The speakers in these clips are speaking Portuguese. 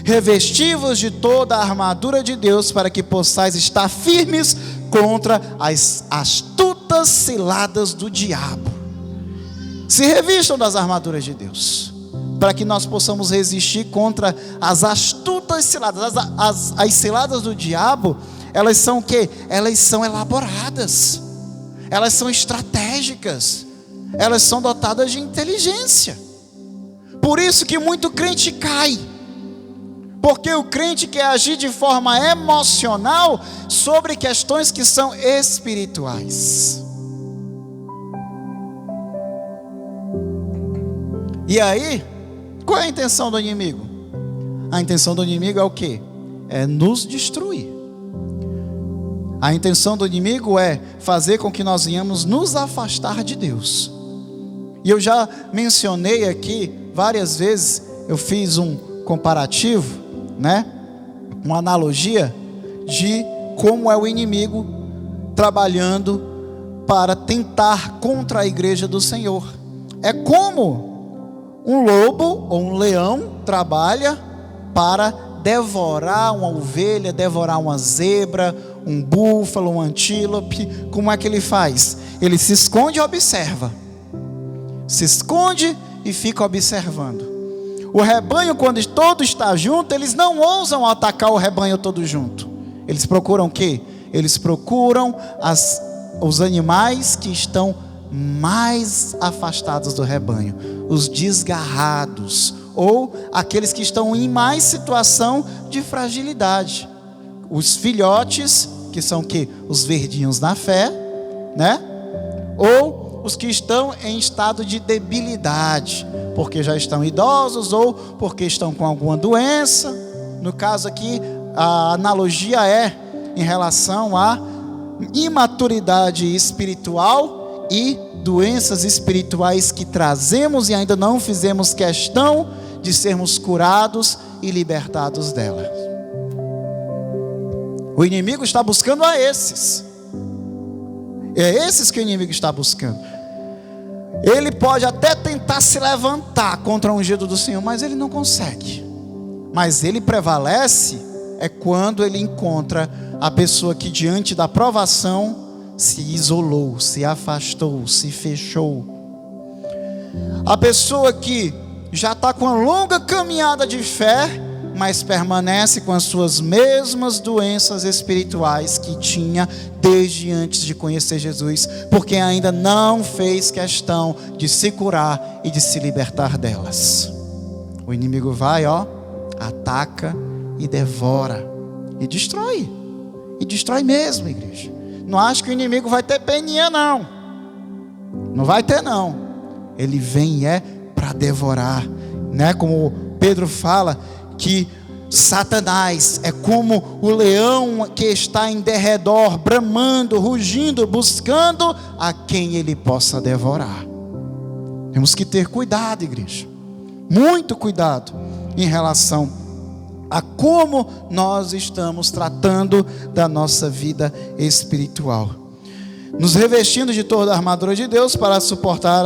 Revesti-vos de toda a armadura de Deus, para que possais estar firmes contra as astutas ciladas do diabo. Se revistam das armaduras de Deus, para que nós possamos resistir contra as astutas ciladas. As ciladas do diabo, elas são o quê? Elas são elaboradas, elas são estratégicas, elas são dotadas de inteligência. Por isso que muito crente cai, porque o crente quer agir de forma emocional sobre questões que são espirituais. E aí, qual é a intenção do inimigo? A intenção do inimigo é o quê? É nos destruir. A intenção do inimigo é fazer com que nós venhamos nos afastar de Deus. E eu já mencionei aqui várias vezes, eu fiz um comparativo, né? Uma analogia de como é o inimigo trabalhando para tentar contra a igreja do Senhor. É como um lobo ou um leão trabalha para devorar uma ovelha, devorar uma zebra, um búfalo, um antílope. Como é que ele faz? Ele se esconde e observa. Se esconde e fica observando. O rebanho, quando todo está junto, eles não ousam atacar o rebanho todo junto. Eles procuram o quê? Eles procuram os animais que estão mais afastados do rebanho, os desgarrados, ou aqueles que estão em mais situação de fragilidade. Os filhotes, que são o quê? Os verdinhos na fé, né? Ou os que estão em estado de debilidade, porque já estão idosos ou porque estão com alguma doença. No caso aqui, a analogia é em relação à imaturidade espiritual e doenças espirituais que trazemos e ainda não fizemos questão de sermos curados e libertados delas. O inimigo está buscando a esses. É esses que o inimigo está buscando. Ele pode até tentar se levantar contra o ungido do Senhor, mas ele não consegue. Mas ele prevalece é quando ele encontra a pessoa que diante da provação se isolou, se afastou, se fechou. A pessoa que já está com uma longa caminhada de fé, mas permanece com as suas mesmas doenças espirituais que tinha desde antes de conhecer Jesus, porque ainda não fez questão de se curar e de se libertar delas. O inimigo vai, ataca e devora e destrói mesmo, igreja. Não acho que o inimigo vai ter peninha, não vai ter, não. Ele vem para devorar, né? Como Pedro fala, que Satanás é como o leão que está em derredor, bramando, rugindo, buscando a quem ele possa devorar. Temos que ter cuidado, igreja, muito cuidado em relação a como nós estamos tratando da nossa vida espiritual, nos revestindo de toda a armadura de Deus para suportar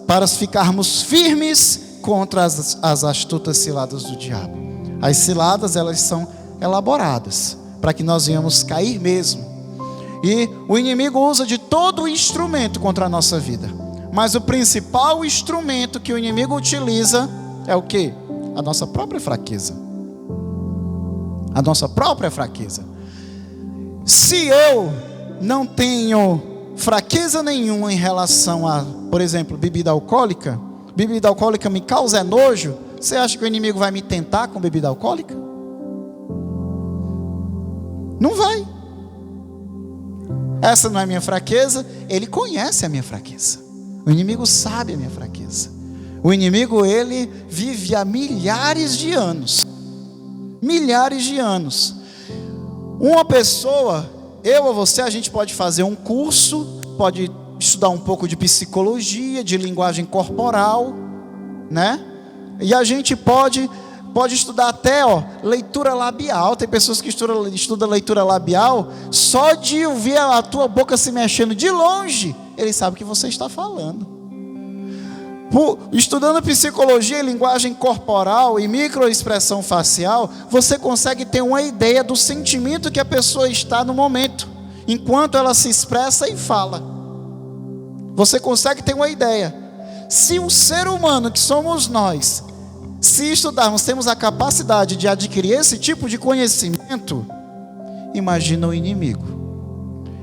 para ficarmos firmes contra as astutas ciladas do diabo. As ciladas, elas são elaboradas para que nós venhamos cair mesmo. E o inimigo usa de todo o instrumento contra a nossa vida. Mas o principal instrumento que o inimigo utiliza é o quê? A nossa própria fraqueza. A nossa própria fraqueza. Se eu não tenho fraqueza nenhuma em relação a, por exemplo, bebida alcoólica me causa nojo, você acha que o inimigo vai me tentar com bebida alcoólica? Não vai. Essa não é minha fraqueza, ele conhece a minha fraqueza. O inimigo sabe a minha fraqueza. O inimigo, ele vive há milhares de anos. Uma pessoa, eu ou você, a gente pode fazer um curso, pode estudar um pouco de psicologia, de linguagem corporal, né? E a gente pode estudar até leitura labial. Tem pessoas que estudam leitura labial, só de ouvir a tua boca se mexendo de longe, ele sabe o que você está falando. Estudando psicologia e linguagem corporal e microexpressão facial, você consegue ter uma ideia do sentimento que a pessoa está no momento, enquanto ela se expressa e fala. Você consegue ter uma ideia. Se um ser humano que somos nós, se estudarmos, temos a capacidade de adquirir esse tipo de conhecimento, imagina o inimigo.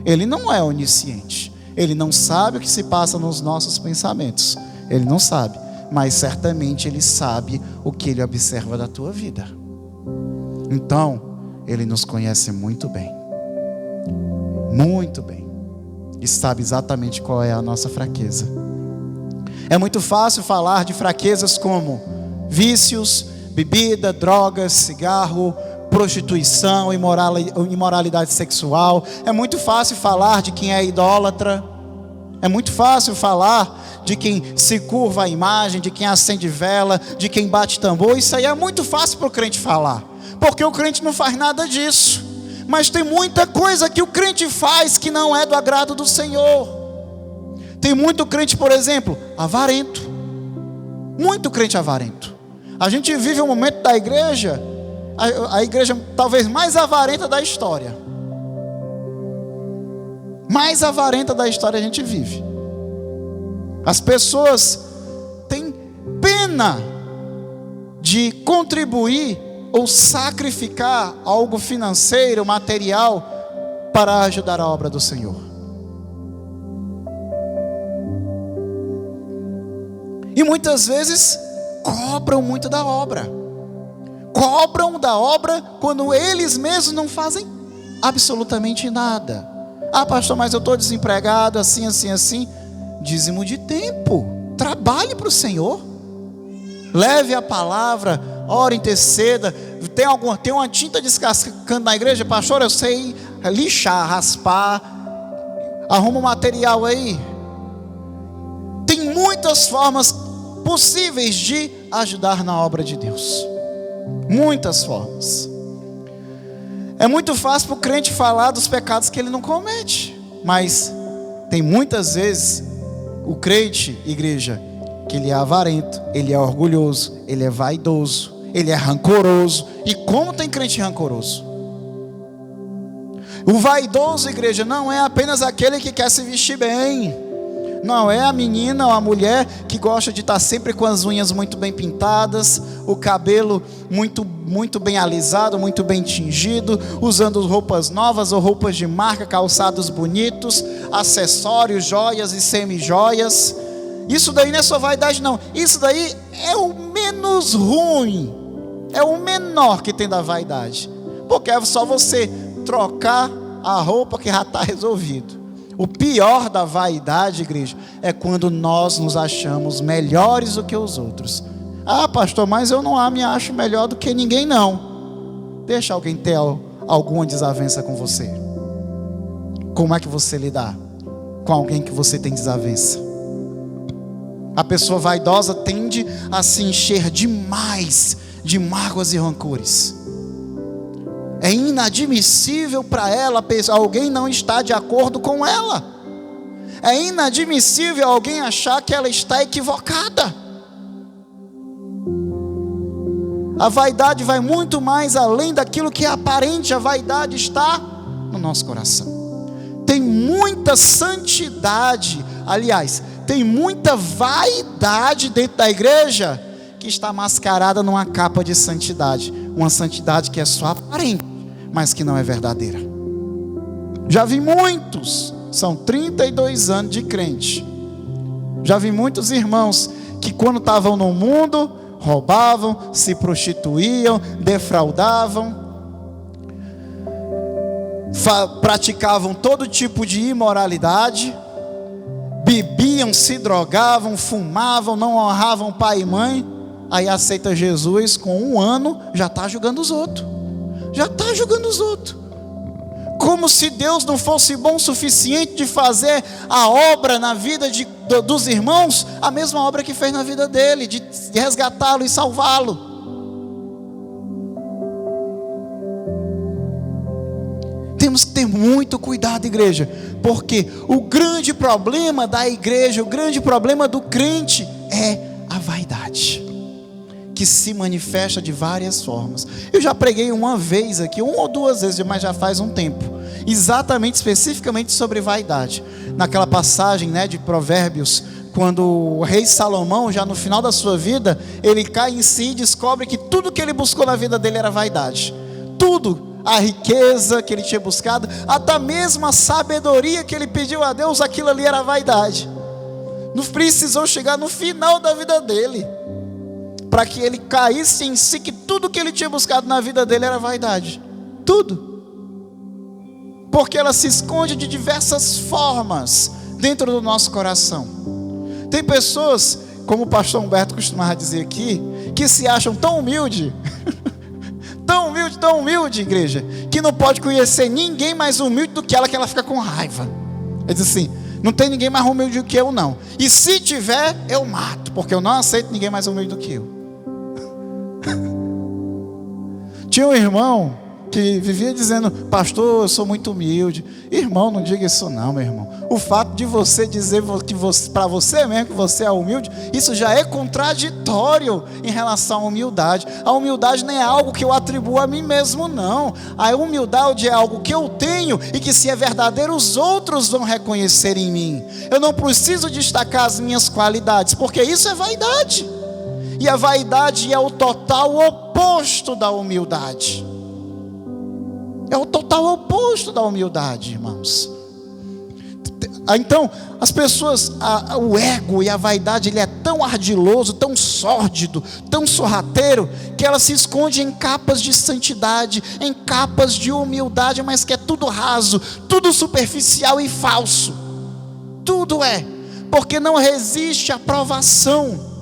Ele não é onisciente, ele não sabe o que se passa nos nossos pensamentos. Ele não sabe, mas certamente ele sabe o que ele observa da tua vida. Então, ele nos conhece muito bem. Muito bem. E sabe exatamente qual é a nossa fraqueza. É muito fácil falar de fraquezas como vícios, bebida, drogas, cigarro, prostituição, imoralidade sexual. É muito fácil falar de quem é idólatra. É muito fácil falar de quem se curva à imagem, de quem acende vela, de quem bate tambor. Isso aí é muito fácil para o crente falar, porque o crente não faz nada disso. Mas tem muita coisa que o crente faz que não é do agrado do Senhor. Tem muito crente, por exemplo, avarento. Muito crente avarento. A gente vive um momento da igreja, a igreja talvez mais avarenta da história. Mais avarenta da história a gente vive. As pessoas têm pena de contribuir ou sacrificar algo financeiro, material, para ajudar a obra do Senhor. E muitas vezes cobram muito da obra. Cobram da obra quando eles mesmos não fazem absolutamente nada. Ah, pastor, mas eu estou desempregado, assim. Dízimo de tempo. Trabalhe para o Senhor. Leve a palavra, ore, interceda. Tem uma tinta descascando na igreja, pastor, eu sei lixar, raspar. Arruma um material aí. Tem muitas formas possíveis de ajudar na obra de Deus. Muitas formas. É muito fácil para o crente falar dos pecados que ele não comete, mas tem muitas vezes o crente, igreja, que ele é avarento, ele é orgulhoso, ele é vaidoso, ele é rancoroso. E como tem crente rancoroso? O vaidoso, igreja, não é apenas aquele que quer se vestir bem. Não é a menina ou a mulher que gosta de estar sempre com as unhas muito bem pintadas, o cabelo muito bem alisado, muito bem tingido, usando roupas novas ou roupas de marca, calçados bonitos, acessórios, joias e semi-joias. Isso daí não é só vaidade, não. Isso daí é o menos ruim, é o menor que tem da vaidade, porque é só você trocar a roupa que já está resolvido. O pior da vaidade, igreja, é quando nós nos achamos melhores do que os outros. Ah, pastor, mas eu não me acho melhor do que ninguém, não. Deixa alguém ter alguma desavença com você. Como é que você lidar com alguém que você tem desavença? A pessoa vaidosa tende a se encher demais de mágoas e rancores. É inadmissível para ela alguém não estar de acordo com ela. É inadmissível alguém achar que ela está equivocada. A vaidade vai muito mais além daquilo que é aparente. A vaidade está no nosso coração. Tem muita santidade, aliás, tem muita vaidade dentro da igreja que está mascarada numa capa de santidade. Uma santidade que é só aparente, mas que não é verdadeira. Já vi muitos, são 32 anos de crente. Já vi muitos irmãos que quando estavam no mundo, roubavam, se prostituíam, defraudavam, praticavam todo tipo de imoralidade, bebiam, se drogavam, fumavam, não honravam pai e mãe. Aí aceita Jesus, com 1 ano já está julgando os outros. Já está julgando os outros. Como se Deus não fosse bom o suficiente de fazer a obra na vida dos irmãos, a mesma obra que fez na vida dele, de resgatá-lo e salvá-lo. Temos que ter muito cuidado, igreja, porque o grande problema da igreja, o grande problema do crente é a vaidade, que se manifesta de várias formas. Eu já preguei uma vez aqui, uma ou duas vezes, mas já faz um tempo, exatamente, especificamente sobre vaidade, naquela passagem, né, de Provérbios, quando o rei Salomão, já no final da sua vida, ele cai em si e descobre que tudo que ele buscou na vida dele era vaidade. Tudo, a riqueza que ele tinha buscado, até mesmo a sabedoria que ele pediu a Deus, aquilo ali era vaidade. Não precisou chegar no final da vida dele, para que ele caísse em si, que tudo que ele tinha buscado na vida dele era vaidade. Tudo. Porque ela se esconde de diversas formas dentro do nosso coração. Tem pessoas, como o pastor Humberto costumava dizer aqui, que se acham tão humilde, tão humilde, igreja, que não pode conhecer ninguém mais humilde do que ela fica com raiva. Ele diz assim: não tem ninguém mais humilde do que eu, não. E se tiver, eu mato, porque eu não aceito ninguém mais humilde do que eu. Tinha um irmão que vivia dizendo: pastor, eu sou muito humilde. Irmão, não diga isso não, meu irmão. O fato de você dizer que para você mesmo que você é humilde, isso já é contraditório em relação à humildade. A humildade não é algo que eu atribuo a mim mesmo, não. A humildade é algo que eu tenho e que, se é verdadeiro, os outros vão reconhecer em mim. Eu não preciso destacar as minhas qualidades, porque isso é vaidade. E a vaidade é o total oposto da humildade. É o total oposto da humildade, irmãos. Então, as pessoas, o ego e a vaidade, ele é tão ardiloso, tão sórdido, tão sorrateiro, que ela se esconde em capas de santidade, em capas de humildade, mas que é tudo raso, tudo superficial e falso. Tudo é, porque não resiste à provação.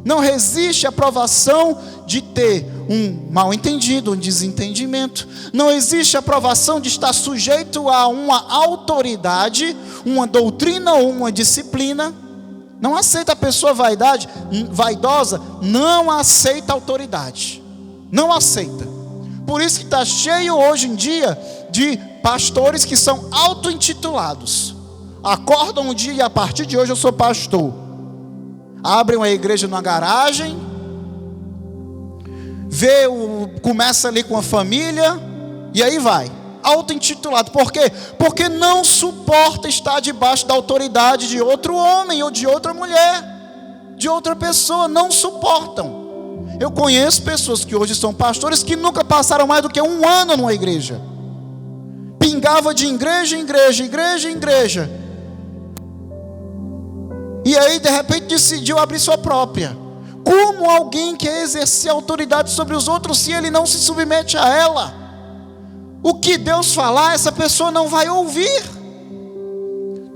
Não resiste à provação de ter um mal entendido, um desentendimento. Não existe a provação de estar sujeito a uma autoridade, uma doutrina ou uma disciplina. Não aceita a pessoa vaidosa, não aceita autoridade. Não aceita. Por isso que está cheio hoje em dia de pastores que são auto-intitulados. Acordam um dia e: a partir de hoje eu sou pastor. Abrem uma igreja numa garagem, começa ali com a família, e aí vai, auto-intitulado. Por quê? Porque não suporta estar debaixo da autoridade de outro homem, ou de outra mulher, de outra pessoa. Não suportam. Eu conheço pessoas que hoje são pastores, que nunca passaram mais do que 1 ano numa igreja. Pingava de igreja em igreja. E aí, de repente, decidiu abrir sua própria. Como alguém quer exercer autoridade sobre os outros se ele não se submete a ela? O que Deus falar, essa pessoa não vai ouvir.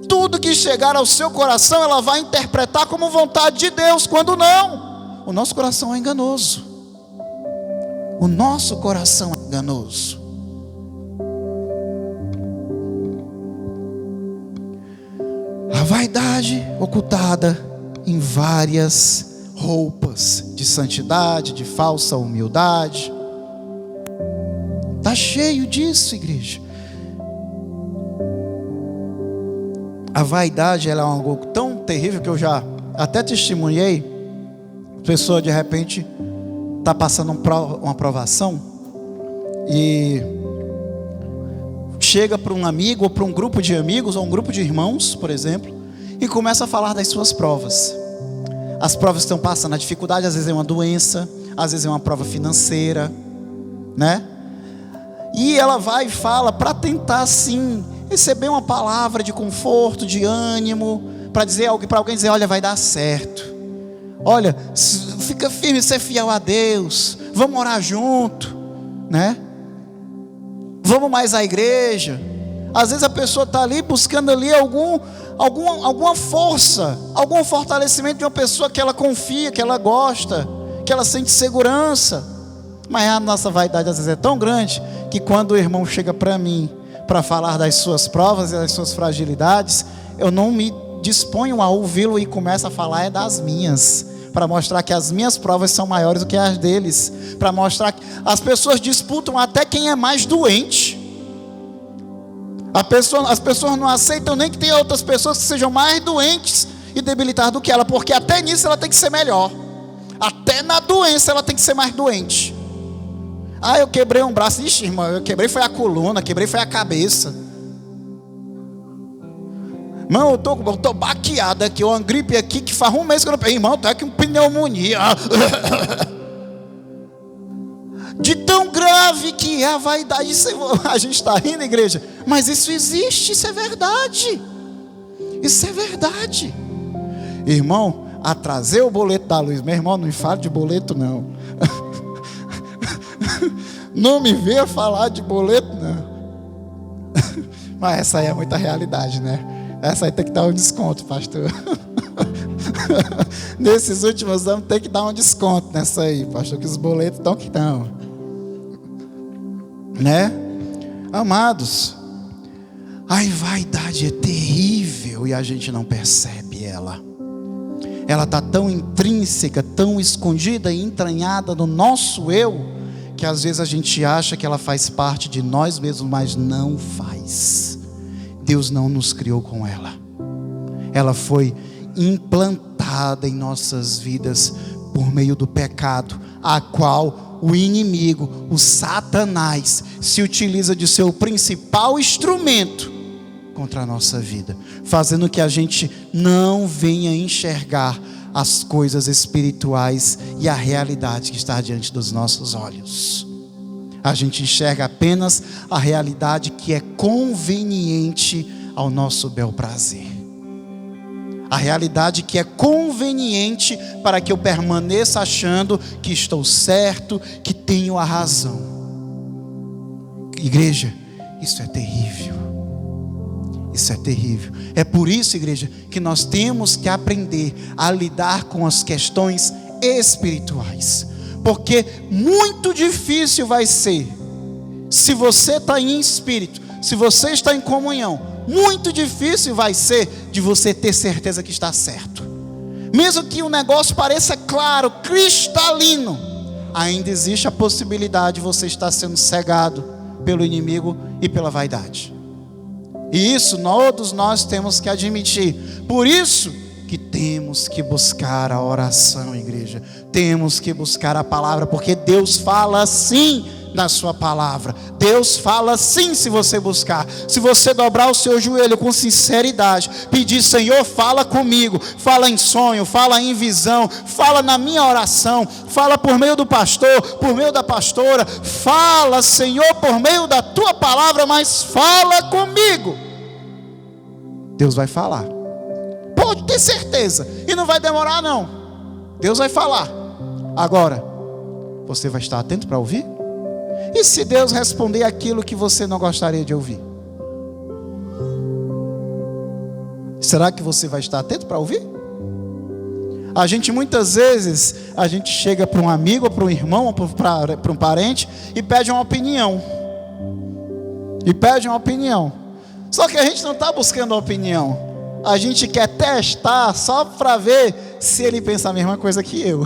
Tudo que chegar ao seu coração, ela vai interpretar como vontade de Deus, quando não. O nosso coração é enganoso. O nosso coração é enganoso. A vaidade ocultada em várias roupas de santidade, de falsa humildade. Está cheio disso, igreja. A vaidade, ela é algo tão terrível que eu já até testemunhei. A pessoa de repente está passando uma provação e chega para um amigo, ou para um grupo de amigos, ou um grupo de irmãos, por exemplo, e começa a falar das suas provas. As provas que estão passando, a dificuldade, às vezes é uma doença, às vezes é uma prova financeira, né? E ela vai e fala para tentar, assim, receber uma palavra de conforto, de ânimo, para dizer algo, para alguém dizer: olha, vai dar certo. Olha, fica firme, ser fiel a Deus. Vamos orar junto, né? Vamos mais à igreja. Às vezes a pessoa está ali buscando ali alguma força, algum fortalecimento de uma pessoa que ela confia, que ela gosta, que ela sente segurança. Mas a nossa vaidade às vezes é tão grande que quando o irmão chega para mim para falar das suas provas e das suas fragilidades, eu não me disponho a ouvi-lo e começo a falar das minhas, para mostrar que as minhas provas são maiores do que as deles, para mostrar que as pessoas disputam até quem é mais doente. As pessoas não aceitam nem que tenha outras pessoas que sejam mais doentes e debilitar do que ela, porque até nisso ela tem que ser melhor. Até na doença ela tem que ser mais doente. Eu quebrei um braço. Ixi, irmão, eu quebrei foi a coluna, quebrei foi a cabeça. Irmão, eu tô baqueado aqui, uma gripe aqui que faz um mês que eu não peguei. Irmão, tá aqui uma pneumonia. De tão grave que é a vaidade. A gente está rindo, igreja, mas isso existe, isso é verdade. Isso é verdade. Irmão, atrasei o boleto da luz. Meu irmão, não me fale de boleto não. Não me venha falar de boleto não. Mas essa aí é muita realidade, né? Essa aí tem que dar um desconto, pastor. Nesses últimos anos tem que dar um desconto nessa aí, pastor, que os boletos estão que estão, né? Amados, a vaidade é terrível e a gente não percebe ela. Ela está tão intrínseca, tão escondida e entranhada no nosso eu, que às vezes a gente acha que ela faz parte de nós mesmos, mas não faz. Deus não nos criou com ela. Ela foi implantada em nossas vidas por meio do pecado, a qual o inimigo, o Satanás, se utiliza de seu principal instrumento contra a nossa vida, fazendo que a gente não venha enxergar as coisas espirituais e a realidade que está diante dos nossos olhos. A gente enxerga apenas a realidade que é conveniente ao nosso bel prazer. A realidade que é conveniente para que eu permaneça achando que estou certo, que tenho a razão. Igreja, isso é terrível. Isso é terrível. É por isso, igreja, que nós temos que aprender a lidar com as questões espirituais. Porque muito difícil vai ser, se você está em espírito, se você está em comunhão, muito difícil vai ser de você ter certeza que está certo. Mesmo que o negócio pareça claro, cristalino, ainda existe a possibilidade de você estar sendo cegado pelo inimigo e pela vaidade. E isso todos nós temos que admitir. Por isso que temos que buscar a oração, igreja. Temos que buscar a palavra, porque Deus fala sim na sua palavra. Deus fala sim se você buscar. Se você dobrar o seu joelho com sinceridade, pedir: Senhor, fala comigo. Fala em sonho, fala em visão, fala na minha oração, fala por meio do pastor, por meio da pastora. Fala, Senhor, por meio da tua palavra, mas fala comigo. Deus vai falar. Pode ter certeza. E não vai demorar não. Deus vai falar. Agora, você vai estar atento para ouvir? E se Deus responder aquilo que você não gostaria de ouvir? Será que você vai estar atento para ouvir? A gente muitas vezes, a gente chega para um amigo, ou para um irmão, ou para um parente e pede uma opinião. Só que a gente não está buscando a opinião. A gente quer testar só para ver se ele pensa a mesma coisa que eu.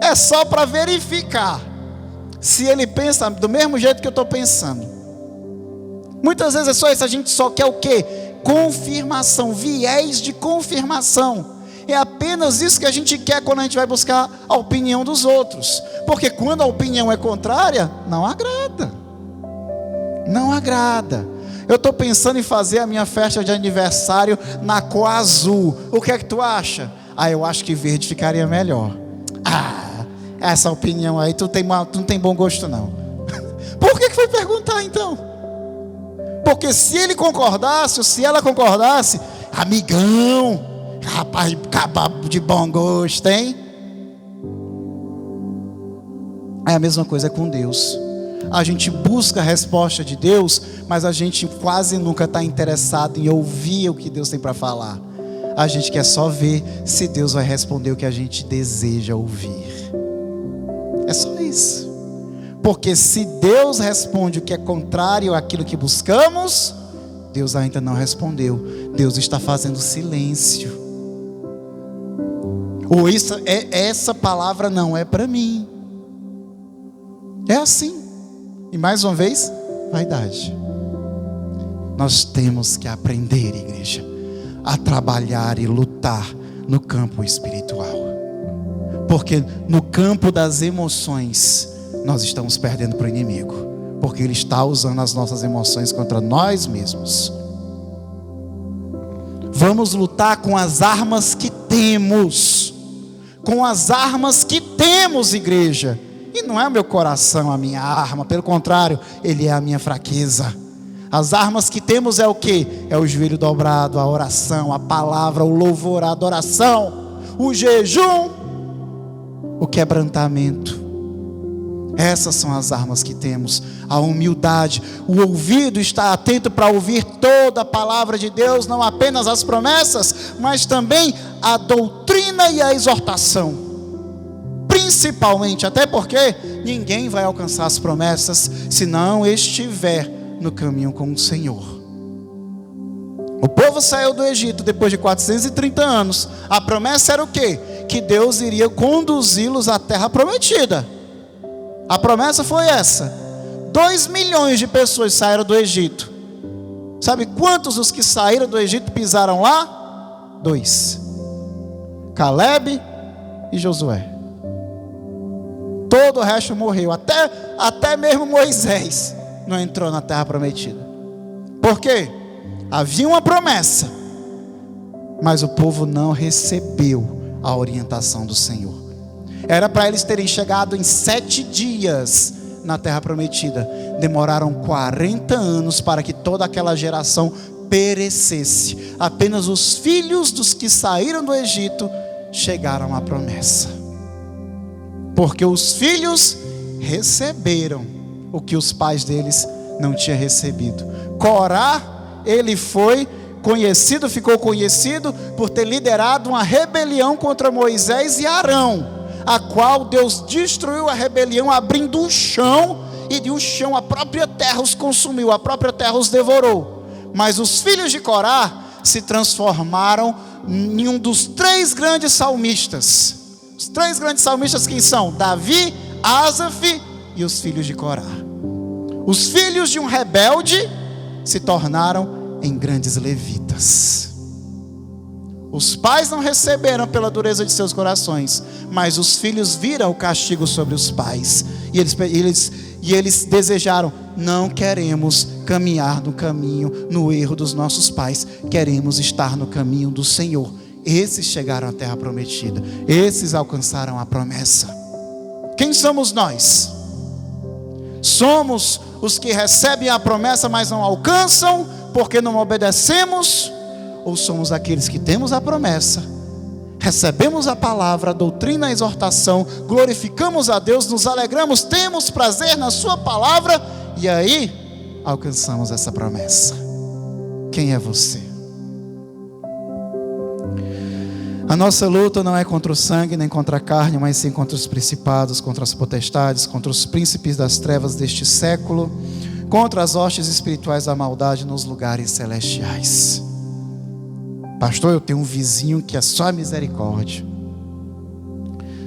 É só para verificar se ele pensa do mesmo jeito que eu estou pensando. Muitas vezes é só isso. A gente só quer o quê? Confirmação, viés de confirmação. É apenas isso que a gente quer quando a gente vai buscar a opinião dos outros. Porque quando a opinião é contrária, não agrada. Não agrada. Eu estou pensando em fazer a minha festa de aniversário na cor azul. O que é que tu acha? Eu acho que verde ficaria melhor. Essa opinião aí, tu não tem bom gosto não. Por que foi perguntar então? Porque se ele concordasse, ou se ela concordasse, amigão, rapaz, cababo de bom gosto, hein? É a mesma coisa com Deus. A gente busca a resposta de Deus, mas a gente quase nunca está interessado em ouvir o que Deus tem para falar. A gente quer só ver se Deus vai responder o que a gente deseja ouvir. É só isso. Porque se Deus responde o que é contrário àquilo que buscamos, Deus ainda não respondeu. Deus está fazendo silêncio. Ou essa palavra não é para mim. É assim. E mais uma vez, vaidade. Nós temos que aprender, igreja, a trabalhar e lutar no campo espiritual. Porque no campo das emoções, nós estamos perdendo para o inimigo. Porque ele está usando as nossas emoções contra nós mesmos. Vamos lutar com as armas que temos. Com as armas que temos, igreja. E não é o meu coração a minha arma. Pelo contrário, ele é a minha fraqueza. As armas que temos é o quê? É o joelho dobrado, a oração, a palavra, o louvor, a adoração, o jejum, o quebrantamento. Essas são as armas que temos. A humildade, o ouvido está atento para ouvir toda a palavra de Deus, não apenas as promessas, mas também a doutrina e a exortação. Principalmente, até porque ninguém vai alcançar as promessas se não estiver no caminho com o Senhor. O povo saiu do Egito depois de 430 anos. A promessa era o quê? Que Deus iria conduzi-los à terra prometida. A promessa foi essa. 2 milhões de pessoas saíram do Egito. Sabe quantos dos que saíram do Egito pisaram lá? 2. Caleb e Josué. Todo o resto morreu. Até mesmo Moisés não entrou na terra prometida. Por quê? Havia uma promessa, mas o povo não recebeu a orientação do Senhor. Era para eles terem chegado em 7 dias na terra prometida. Demoraram 40 anos para que toda aquela geração perecesse. Apenas os filhos dos que saíram do Egito chegaram à promessa. Porque os filhos receberam o que os pais deles não tinham recebido. Corá, ele ficou conhecido por ter liderado uma rebelião contra Moisés e Arão, a qual Deus destruiu a rebelião, abrindo o chão, e do chão a própria terra os consumiu, a própria terra os devorou. Mas os filhos de Corá se transformaram em um dos 3 grandes salmistas. Os 3 grandes salmistas quem são? Davi, Asaf e os filhos de Corá. Os filhos de um rebelde se tornaram em grandes levitas. Os pais não receberam pela dureza de seus corações, mas os filhos viram o castigo sobre os pais. E eles desejaram: não queremos caminhar no caminho, no erro dos nossos pais. Queremos estar no caminho do Senhor. Esses chegaram à terra prometida. Esses alcançaram a promessa. Quem somos nós? Somos os que recebem a promessa, mas não alcançam, porque não obedecemos? Ou somos aqueles que temos a promessa, recebemos a palavra, a doutrina, a exortação, glorificamos a Deus, nos alegramos, temos prazer na sua palavra, e aí alcançamos essa promessa? Quem é você? A nossa luta não é contra o sangue, nem contra a carne, mas sim contra os principados, contra as potestades, contra os príncipes das trevas deste século, contra as hostes espirituais da maldade nos lugares celestiais. Pastor, eu tenho um vizinho que é só a misericórdia.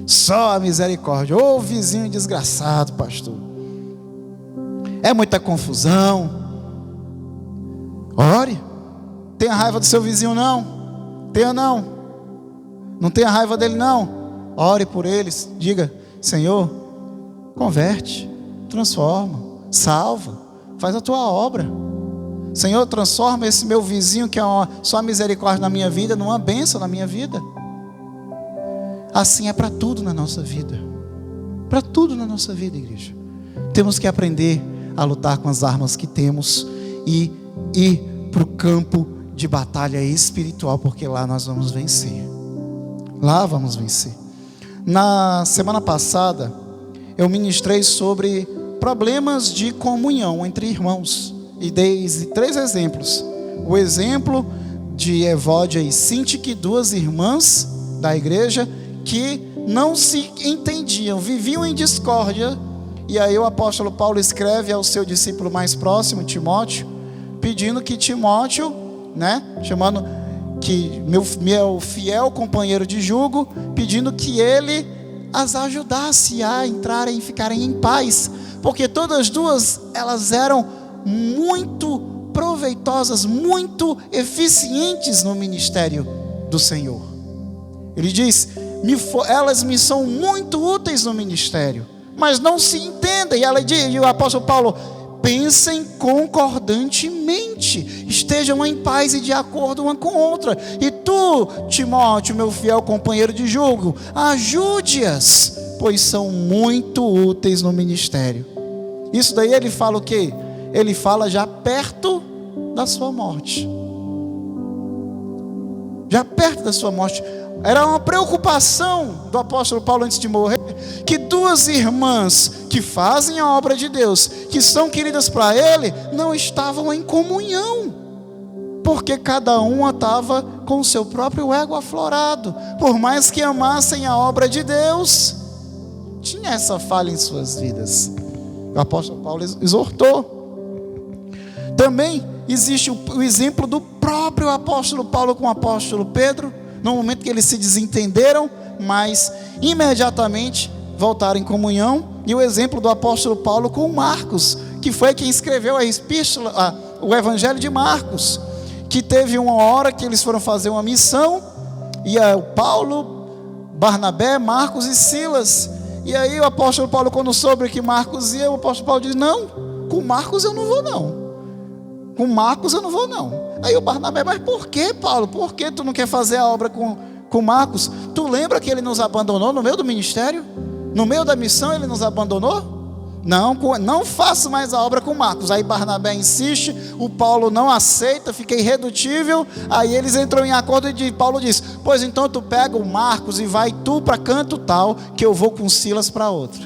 Só a misericórdia. Ô vizinho desgraçado, pastor. É muita confusão. Ore. Tenha raiva do seu vizinho não. Tenha não. Não tenha raiva dele não. Ore por eles. Diga: Senhor, converte, transforma, salva, faz a tua obra. Senhor, transforma esse meu vizinho que é só misericórdia na minha vida, numa bênção na minha vida. Assim é para tudo na nossa vida. Para tudo na nossa vida, igreja. Temos que aprender a lutar com as armas que temos e ir para o campo de batalha espiritual, porque lá nós vamos vencer. Lá vamos vencer. Na semana passada, eu ministrei sobre problemas de comunhão entre irmãos. E dei 3 exemplos. O exemplo de Evódia e Sintique, 2 irmãs da igreja que não se entendiam, viviam em discórdia. E aí o apóstolo Paulo escreve ao seu discípulo mais próximo, Timóteo, pedindo que Timóteo, chamando que meu fiel companheiro de jugo, pedindo que ele as ajudasse a entrarem e ficarem em paz, porque todas 2 elas eram muito proveitosas, muito eficientes no ministério do Senhor. Ele diz, elas me são muito úteis no ministério, mas não se entendem. E o apóstolo Paulo, pensem concordantemente, estejam em paz e de acordo uma com outra. E tu, Timóteo, meu fiel companheiro de julgo, ajude-as, pois são muito úteis no ministério. Isso daí ele fala o quê? Ele fala já perto da sua morte. Já perto da sua morte. Era uma preocupação do apóstolo Paulo antes de morrer, que duas irmãs que fazem a obra de Deus, que são queridas para ele, não estavam em comunhão, porque cada uma estava com o seu próprio ego aflorado. Por mais que amassem a obra de Deus, tinha essa falha em suas vidas. O apóstolo Paulo exortou. Também existe o exemplo do próprio apóstolo Paulo com o apóstolo Pedro, no momento que eles se desentenderam, mas imediatamente voltaram em comunhão. E o exemplo do apóstolo Paulo com Marcos, que foi quem escreveu a epístola, o evangelho de Marcos, que teve uma hora que eles foram fazer uma missão, e o Paulo, Barnabé, Marcos e Silas. E aí o apóstolo Paulo, quando soube que Marcos ia, o apóstolo Paulo disse, não, com Marcos eu não vou não. Com Marcos eu não vou não. Aí o Barnabé, mas por que, Paulo? Por que tu não quer fazer a obra com Marcos? Tu lembra que ele nos abandonou no meio do ministério? No meio da missão ele nos abandonou? Não faço mais a obra com Marcos. Aí Barnabé insiste, o Paulo não aceita, fica irredutível. Aí eles entram em acordo e Paulo diz, pois então tu pega o Marcos e vai tu para canto tal, que eu vou com Silas para outro.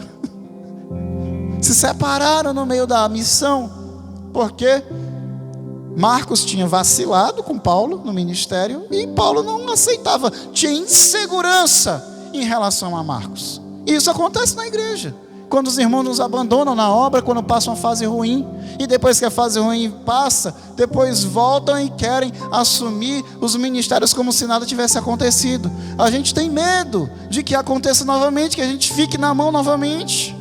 Se separaram no meio da missão, porque Marcos tinha vacilado com Paulo no ministério, e Paulo não aceitava, tinha insegurança em relação a Marcos. E isso acontece na igreja, quando os irmãos nos abandonam na obra, quando passam uma fase ruim, e depois que a fase ruim passa, depois voltam e querem assumir os ministérios como se nada tivesse acontecido. A gente tem medo de que aconteça novamente, que a gente fique na mão novamente.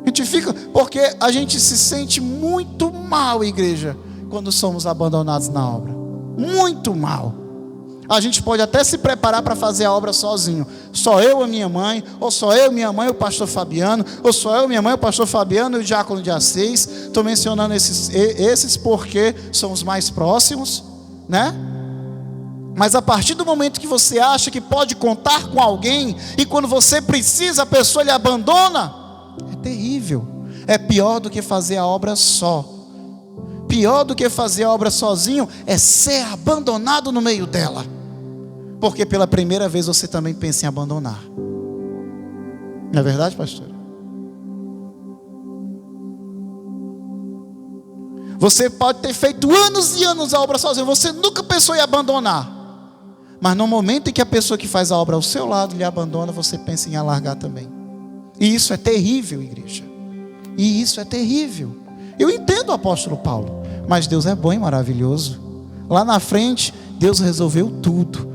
A gente fica, porque a gente se sente muito mal, igreja, quando somos abandonados na obra, muito mal. A gente pode até se preparar para fazer a obra sozinho, só eu e minha mãe, ou só eu, minha mãe e o pastor Fabiano, ou só eu, minha mãe, o pastor Fabiano e o diácono de Assis. Estou mencionando esses porque são os mais próximos, né? Mas a partir do momento que você acha que pode contar com alguém, e quando você precisa a pessoa lhe abandona, é terrível. É pior do que fazer a obra só. Pior do que fazer a obra sozinho é ser abandonado no meio dela, porque pela primeira vez você também pensa em abandonar. Não é verdade, pastor? Você pode ter feito anos e anos a obra sozinho, você nunca pensou em abandonar, mas no momento em que a pessoa que faz a obra ao seu lado lhe abandona, você pensa em alargar também. E isso é terrível, igreja. E isso é terrível. Eu entendo o apóstolo Paulo, mas Deus é bom e maravilhoso. Lá na frente, Deus resolveu tudo.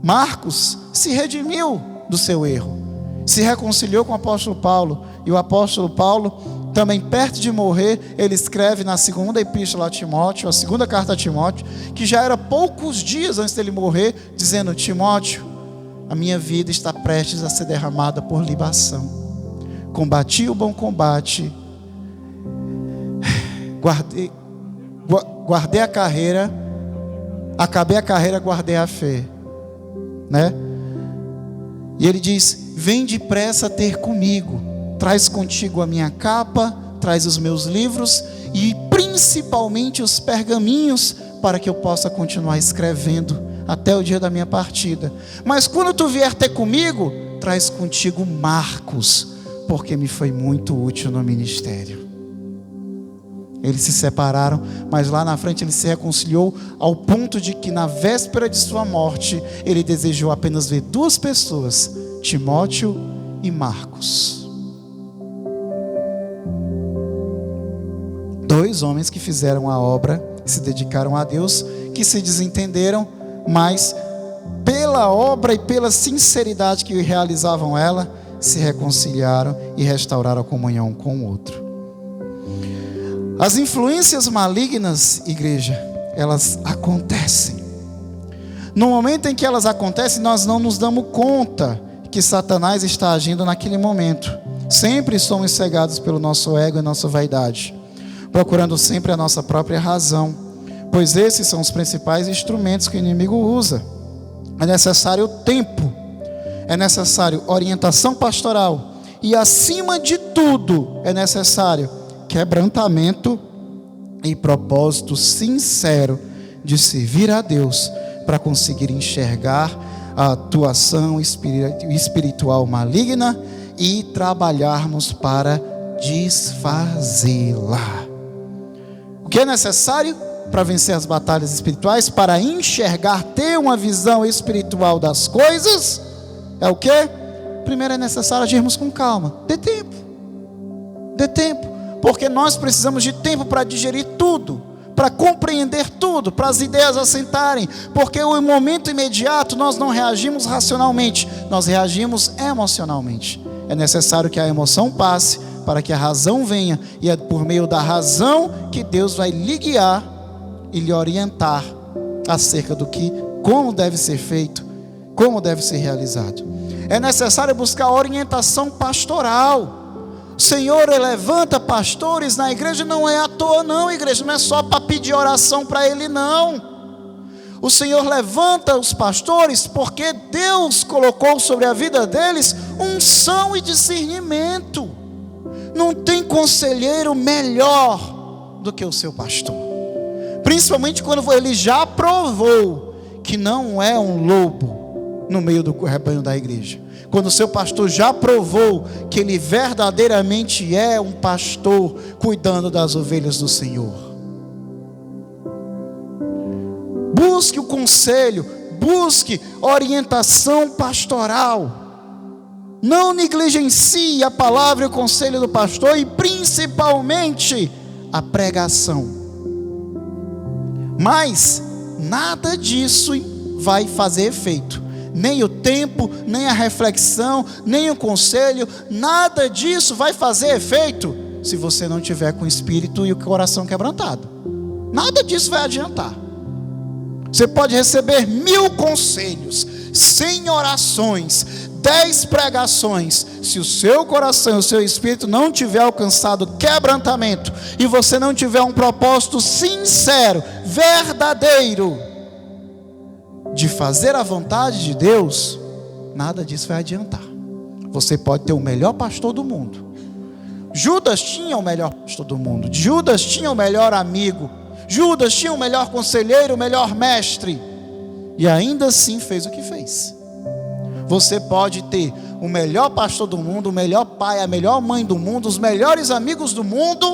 Marcos se redimiu do seu erro, se reconciliou com o apóstolo Paulo, e o apóstolo Paulo, também perto de morrer, ele escreve na segunda epístola a Timóteo, a segunda carta a Timóteo, que já era poucos dias antes dele morrer, dizendo, Timóteo, a minha vida está prestes a ser derramada por libação. Combati o bom combate, guardei a carreira, acabei a carreira, guardei a fé, né? E ele diz, vem depressa ter comigo, traz contigo a minha capa, traz os meus livros e principalmente os pergaminhos, para que eu possa continuar escrevendo até o dia da minha partida. Mas quando tu vier ter comigo, traz contigo Marcos, porque me foi muito útil no ministério. Eles se separaram, mas lá na frente ele se reconciliou, ao ponto de que na véspera de sua morte, ele desejou apenas ver duas pessoas, Timóteo e Marcos. Dois homens que fizeram a obra, se dedicaram a Deus, que se desentenderam, mas pela obra e pela sinceridade que realizavam ela, se reconciliaram e restauraram a comunhão com o outro. As influências malignas, igreja, elas acontecem. No momento em que elas acontecem, nós não nos damos conta que Satanás está agindo naquele momento. Sempre somos cegados pelo nosso ego e nossa vaidade, procurando sempre a nossa própria razão, pois esses são os principais instrumentos que o inimigo usa. É necessário tempo, é necessário orientação pastoral e, acima de tudo, é necessário quebrantamento e propósito sincero de servir a Deus para conseguir enxergar a atuação espiritual maligna e trabalharmos para desfazê-la. O que é necessário para vencer as batalhas espirituais, para enxergar, ter uma visão espiritual das coisas, é o que? Primeiro é necessário agirmos com calma. Dê tempo, porque nós precisamos de tempo para digerir tudo, para compreender tudo, para as ideias assentarem, porque no momento imediato nós não reagimos racionalmente, nós reagimos emocionalmente. É necessário que a emoção passe para que a razão venha, e é por meio da razão que Deus vai lhe guiar e lhe orientar acerca do que, como deve ser feito, como deve ser realizado. É necessário buscar orientação pastoral. Senhor, levanta pastores na igreja, não é à toa não, igreja, não é só para pedir oração para ele não. O Senhor levanta os pastores porque Deus colocou sobre a vida deles unção e discernimento. Não tem conselheiro melhor do que o seu pastor, principalmente quando ele já provou que não é um lobo no meio do rebanho da igreja. Quando o seu pastor já provou que ele verdadeiramente é um pastor cuidando das ovelhas do Senhor. Busque o conselho, busque orientação pastoral. Não negligencie a palavra e o conselho do pastor, e principalmente a pregação. Mas nada disso vai fazer efeito. Nem o tempo, nem a reflexão, nem o conselho, nada disso vai fazer efeito se você não tiver com o espírito e o coração quebrantado. Nada disso vai adiantar. Você pode receber 1000 conselhos, 100 orações, 10 pregações, se o seu coração e o seu espírito não tiver alcançado quebrantamento, e você não tiver um propósito sincero, verdadeiro, de fazer a vontade de Deus, nada disso vai adiantar. Você pode ter o melhor pastor do mundo. Judas tinha o melhor pastor do mundo, Judas tinha o melhor amigo, Judas tinha o melhor conselheiro, o melhor mestre, e ainda assim fez o que fez. Você pode ter o melhor pastor do mundo, o melhor pai, a melhor mãe do mundo, os melhores amigos do mundo,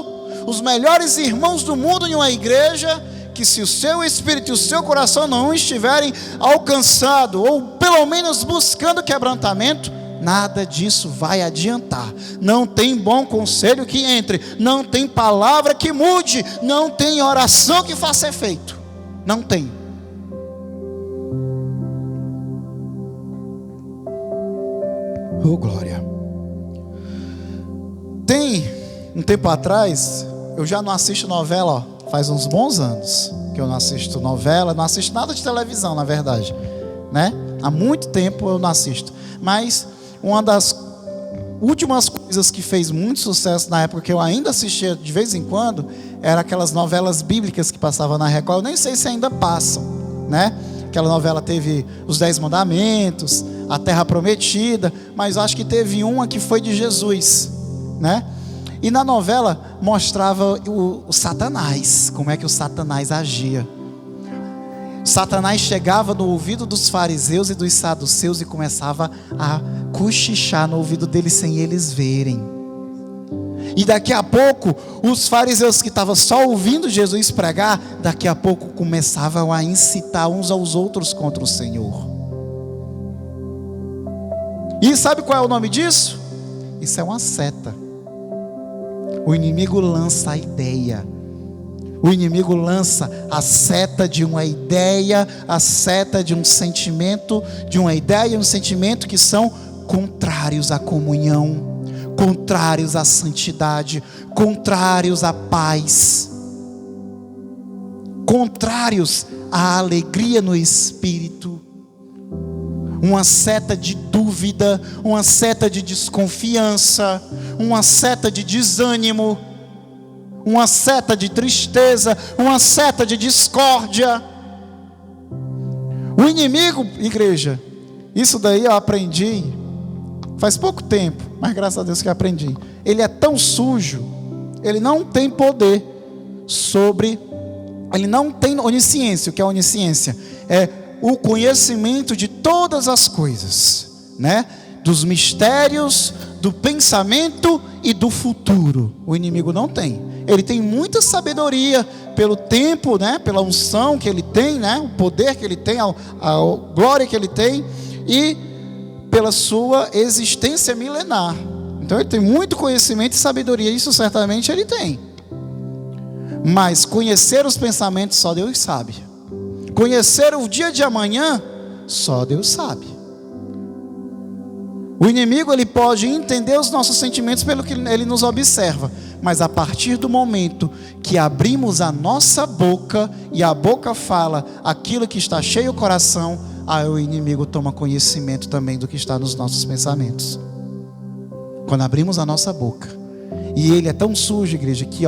os melhores irmãos do mundo em uma igreja, que se o seu espírito e o seu coração não estiverem alcançado, ou pelo menos buscando quebrantamento, nada disso vai adiantar. Não tem bom conselho que entre, não tem palavra que mude, não tem oração que faça efeito. Não tem. Oh, glória. Tem um tempo atrás, eu já não assisto novela, ó, faz uns bons anos que eu não assisto novela, não assisto nada de televisão, na verdade, né? Há muito tempo eu não assisto. Mas uma das últimas coisas que fez muito sucesso na época, que eu ainda assistia de vez em quando, era aquelas novelas bíblicas que passavam na Record. Eu nem sei se ainda passam, né? Aquela novela teve os 10 mandamentos, a Terra Prometida, mas acho que teve uma que foi de Jesus, né? E na novela mostrava o Satanás, como é que o Satanás agia. Satanás chegava no ouvido dos fariseus e dos saduceus e começava a cochichar no ouvido deles sem eles verem. E daqui a pouco, os fariseus que estavam só ouvindo Jesus pregar, daqui a pouco começavam a incitar uns aos outros contra o Senhor. E sabe qual é o nome disso? Isso é uma seta. O inimigo lança a ideia. O inimigo lança a seta de uma ideia, a seta de um sentimento, de uma ideia e um sentimento que são contrários à comunhão, contrários à santidade, contrários à paz, contrários à alegria no espírito. Uma seta de dúvida, uma seta de desconfiança, uma seta de desânimo, uma seta de tristeza, uma seta de discórdia. O inimigo, igreja, isso daí eu aprendi faz pouco tempo, mas graças a Deus que eu aprendi. Ele é tão sujo, ele não tem poder sobre, ele não tem onisciência. O que é onisciência? É o conhecimento de todas as coisas, né? Dos mistérios, do pensamento e do futuro. O inimigo não tem. Ele tem muita sabedoria pelo tempo, né? Pela unção que ele tem, né? O poder que ele tem, a glória que ele tem e pela sua existência milenar. Então ele tem muito conhecimento e sabedoria, isso certamente ele tem. Mas conhecer os pensamentos só Deus sabe. Conhecer o dia de amanhã, só Deus sabe. O inimigo, ele pode entender os nossos sentimentos pelo que ele nos observa, mas a partir do momento que abrimos a nossa boca e a boca fala aquilo que está cheio o coração, aí o inimigo toma conhecimento também do que está nos nossos pensamentos. Quando abrimos a nossa boca, e ele é tão sujo, igreja, que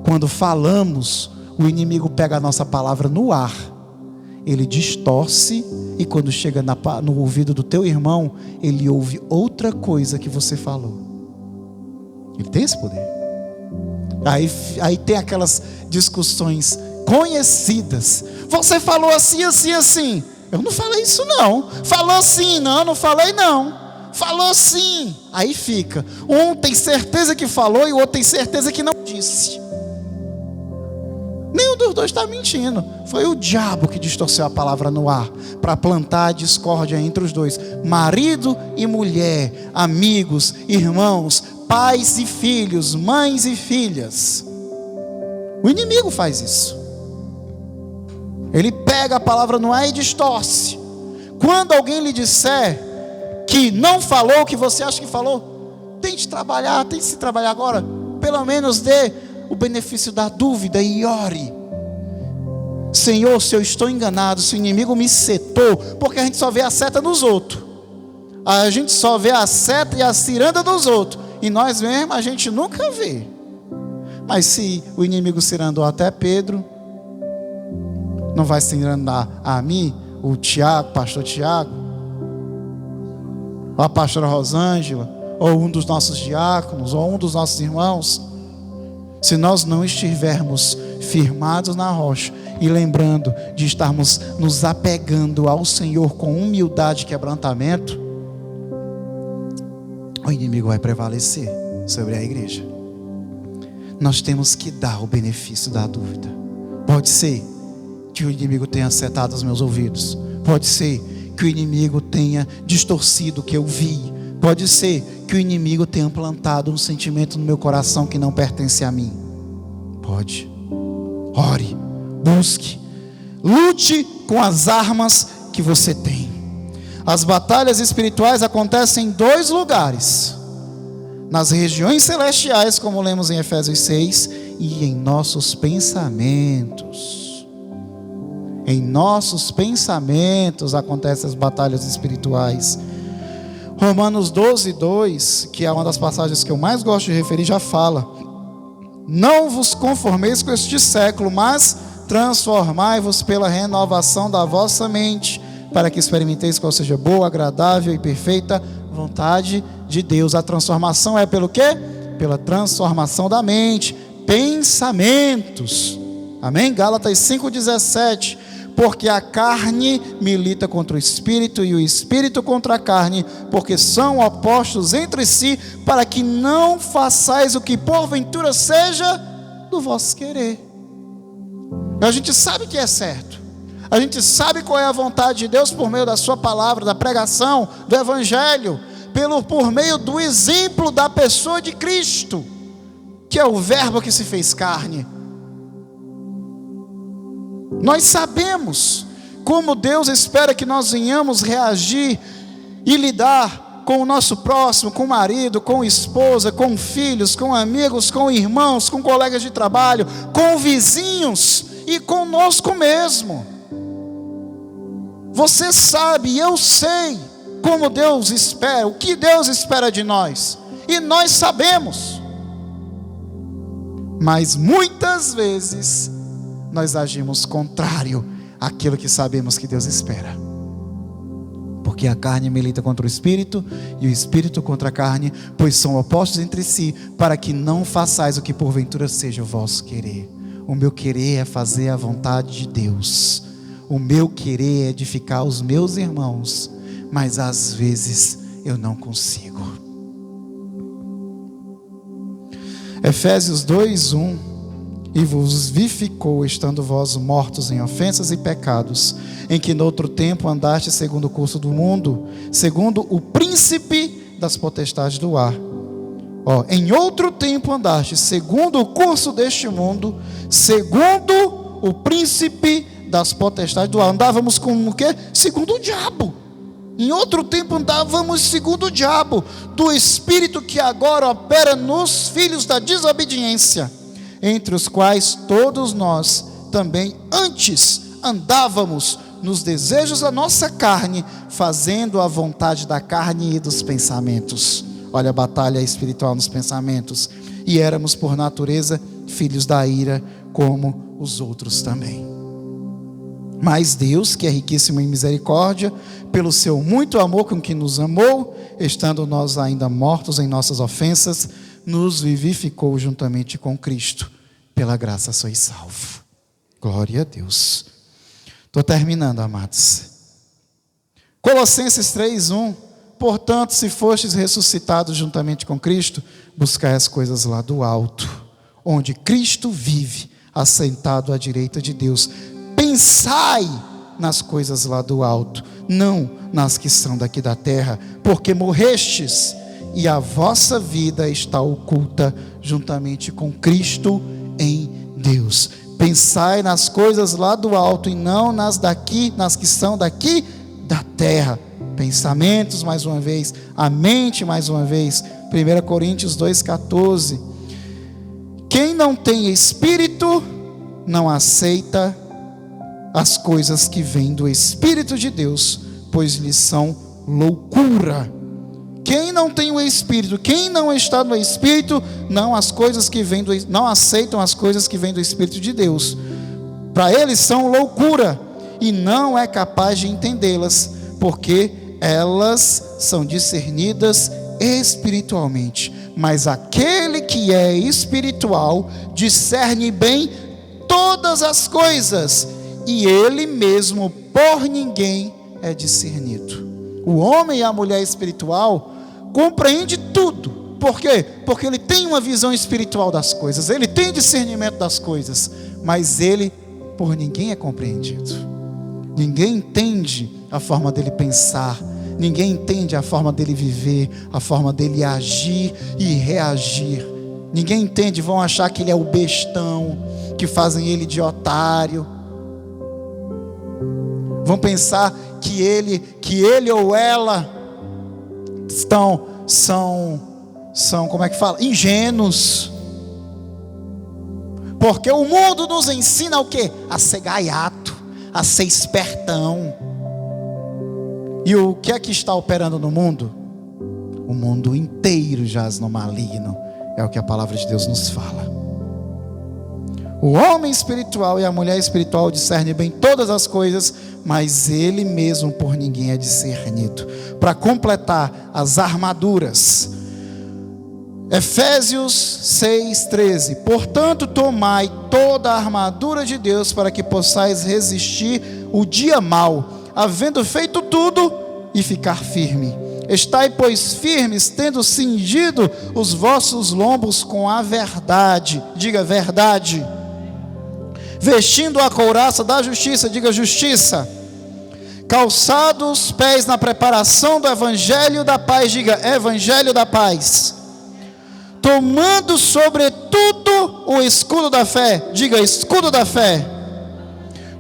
quando falamos, o inimigo pega a nossa palavra no ar, ele distorce, e quando chega no ouvido do teu irmão, ele ouve outra coisa que você falou. Ele tem esse poder. Aí tem aquelas discussões conhecidas. Você falou assim, assim, assim. Eu não falei isso não. Falou sim, não falei não. Falou sim. Aí fica. Um tem certeza que falou e o outro tem certeza que não disse. Nenhum dos dois está mentindo. Foi o diabo que distorceu a palavra no ar para plantar a discórdia entre os dois. Marido e mulher, amigos, irmãos, pais e filhos, mães e filhas. O inimigo faz isso. Ele pega a palavra no ar e distorce. Quando alguém lhe disser que não falou o que você acha que falou, tente se trabalhar agora. Pelo menos dê o benefício da dúvida e ore. Senhor, se eu estou enganado, se o inimigo me setou, porque a gente só vê a seta nos outros, a gente só vê a seta e a ciranda dos outros, e nós mesmos a gente nunca vê. Mas se o inimigo cirandou até Pedro, não vai cirandar a mim, o Tiago, pastor Tiago, ou a pastora Rosângela, ou um dos nossos diáconos, ou um dos nossos irmãos? Se nós não estivermos firmados na rocha e lembrando de estarmos nos apegando ao Senhor com humildade e quebrantamento, o inimigo vai prevalecer sobre a igreja. Nós temos que dar o benefício da dúvida. Pode ser que o inimigo tenha acertado os meus ouvidos, pode ser que o inimigo tenha distorcido o que eu vi, pode ser que o inimigo tenha plantado um sentimento no meu coração que não pertence a mim. Pode. Ore, busque, lute com as armas que você tem. As batalhas espirituais acontecem em dois lugares: nas regiões celestiais, como lemos em Efésios 6, e em nossos pensamentos. Em nossos pensamentos acontecem as batalhas espirituais. Romanos 12:2, que é uma das passagens que eu mais gosto de referir, já fala: não vos conformeis com este século, mas transformai-vos pela renovação da vossa mente, para que experimenteis qual seja boa, agradável e perfeita vontade de Deus. A transformação é pelo quê? Pela transformação da mente, pensamentos. Amém? Gálatas 5:17. Porque a carne milita contra o espírito e o espírito contra a carne, porque são opostos entre si, para que não façais o que porventura seja do vosso querer. A gente sabe que é certo, a gente sabe qual é a vontade de Deus por meio da sua palavra, da pregação, do evangelho, por meio do exemplo da pessoa de Cristo, que é o verbo que se fez carne. Nós sabemos como Deus espera que nós venhamos reagir e lidar com o nosso próximo, com o marido, com a esposa, com filhos, com amigos, com irmãos, com colegas de trabalho, com vizinhos e conosco mesmo. Você sabe, e eu sei como Deus espera, o que Deus espera de nós, e nós sabemos, mas muitas vezes nós agimos contrário àquilo que sabemos que Deus espera, porque a carne milita contra o Espírito, e o Espírito contra a carne, pois são opostos entre si, para que não façais o que porventura seja o vosso querer. O meu querer é fazer a vontade de Deus, o meu querer é edificar os meus irmãos, mas às vezes eu não consigo. Efésios 2:1: e vos vivificou, estando vós mortos em ofensas e pecados, em que noutro tempo andaste segundo o curso do mundo, segundo o príncipe das potestades do ar. Em outro tempo andaste segundo o curso deste mundo, segundo o príncipe das potestades do ar. Andávamos como o quê? Segundo o diabo. Em outro tempo andávamos segundo o diabo, do espírito que agora opera nos filhos da desobediência, entre os quais todos nós também antes andávamos nos desejos da nossa carne, fazendo a vontade da carne e dos pensamentos. Olha a batalha espiritual nos pensamentos. E éramos por natureza filhos da ira, como os outros também. Mas Deus, que é riquíssimo em misericórdia, pelo seu muito amor com que nos amou, estando nós ainda mortos em nossas ofensas, nos vivificou juntamente com Cristo. Pela graça sois salvos. Glória a Deus. Estou terminando, amados. Colossenses 3:1: portanto, se fostes ressuscitados juntamente com Cristo, buscai as coisas lá do alto, onde Cristo vive, assentado à direita de Deus. Pensai nas coisas lá do alto, não nas que são daqui da terra, porque morrestes, e a vossa vida está oculta juntamente com Cristo em Deus. Pensai nas coisas lá do alto e não nas que são daqui da terra. Pensamentos, mais uma vez, a mente, mais uma vez. 1 Coríntios 2,14: quem não tem espírito não aceita as coisas que vêm do Espírito de Deus, pois lhes são loucura. Quem não tem o Espírito, quem não está no Espírito, não aceitam as coisas que vêm do Espírito de Deus. Para eles são loucura, e não é capaz de entendê-las, porque elas são discernidas espiritualmente. Mas aquele que é espiritual discerne bem todas as coisas, e ele mesmo por ninguém é discernido. O homem e a mulher espiritual compreende tudo. Por quê? Porque ele tem uma visão espiritual das coisas, ele tem discernimento das coisas, mas ele por ninguém é compreendido. Ninguém entende a forma dele pensar, ninguém entende a forma dele viver, a forma dele agir e reagir. Ninguém entende, vão achar que ele é o bestão, que fazem ele de otário. Vão pensar que ele ou ela são, como é que fala? Ingênuos. Porque o mundo nos ensina o quê? A ser gaiato, a ser espertão. E o que é que está operando no mundo? O mundo inteiro jaz no maligno. É o que a palavra de Deus nos fala. O homem espiritual e a mulher espiritual discernem bem todas as coisas, mas ele mesmo por ninguém é discernido. Para completar as armaduras, Efésios 6:13: portanto tomai toda a armadura de Deus, para que possais resistir o dia mau, havendo feito tudo, e ficar firme. Estai, pois, firmes, tendo cingido os vossos lombos com a verdade. Diga verdade. Vestindo a couraça da justiça. Diga justiça. Calçados os pés na preparação do evangelho da paz. Diga evangelho da paz. Tomando sobretudo o escudo da fé. Diga escudo da fé.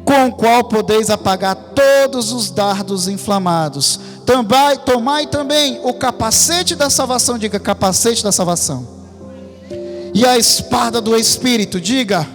Com o qual podeis apagar todos os dardos inflamados, Tomai também o capacete da salvação, diga capacete da salvação, e a espada do Espírito, diga,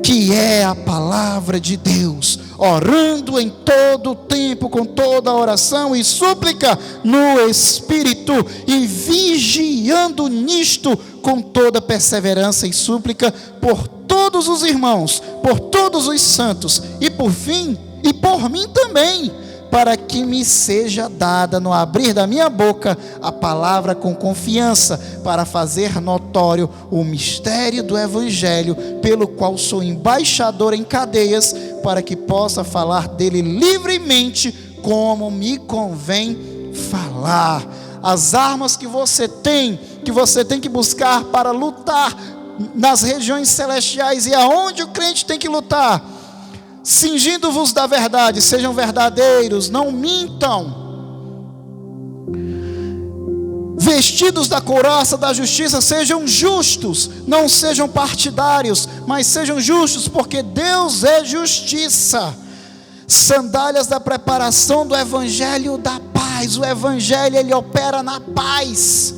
que é a palavra de Deus, orando em todo o tempo, com toda oração e súplica no Espírito, e vigiando nisto com toda perseverança e súplica por todos os irmãos, por todos os santos, e por fim, e por mim também, para que me seja dada no abrir da minha boca a palavra com confiança, para fazer notório o mistério do Evangelho, pelo qual sou embaixador em cadeias, para que possa falar dele livremente, como me convém falar. As armas que você tem que buscar para lutar nas regiões celestiais, e aonde o crente tem que lutar: cingindo-vos da verdade, sejam verdadeiros, não mintam, vestidos da couraça da justiça, sejam justos, não sejam partidários, mas sejam justos, porque Deus é justiça. Sandálias da preparação do Evangelho da paz. O Evangelho, ele opera na paz.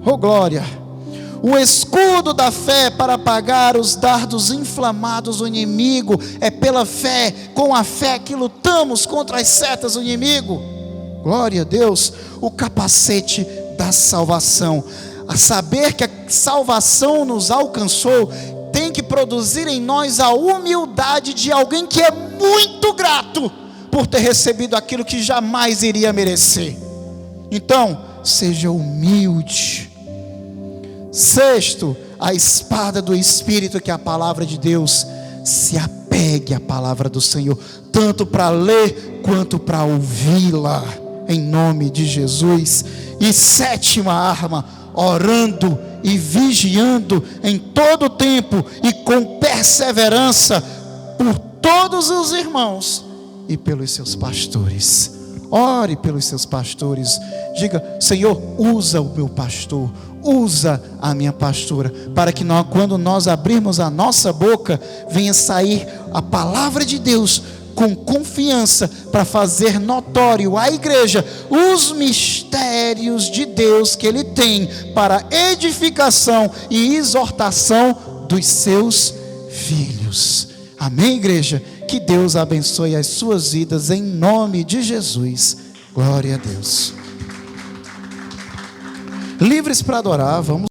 Oh glória! O escudo da fé para apagar os dardos inflamados do inimigo. É pela fé, com a fé que lutamos contra as setas do inimigo. Glória a Deus. O capacete da salvação. A saber que a salvação nos alcançou, tem que produzir em nós a humildade de alguém que é muito grato por ter recebido aquilo que jamais iria merecer. Então, seja humilde. Sexto, a espada do Espírito, que é a palavra de Deus. Se apegue à palavra do Senhor, tanto para ler quanto para ouvi-la, em nome de Jesus. E sétima arma, orando e vigiando em todo o tempo e com perseverança por todos os irmãos e pelos seus pastores. Ore pelos seus pastores. Diga: Senhor, usa o meu pastor, usa a minha pastora, para que quando nós abrirmos a nossa boca, venha sair a palavra de Deus com confiança, para fazer notório à igreja os mistérios de Deus que Ele tem para edificação e exortação dos seus filhos. Amém, igreja? Que Deus abençoe as suas vidas em nome de Jesus. Glória a Deus. Livres para adorar, vamos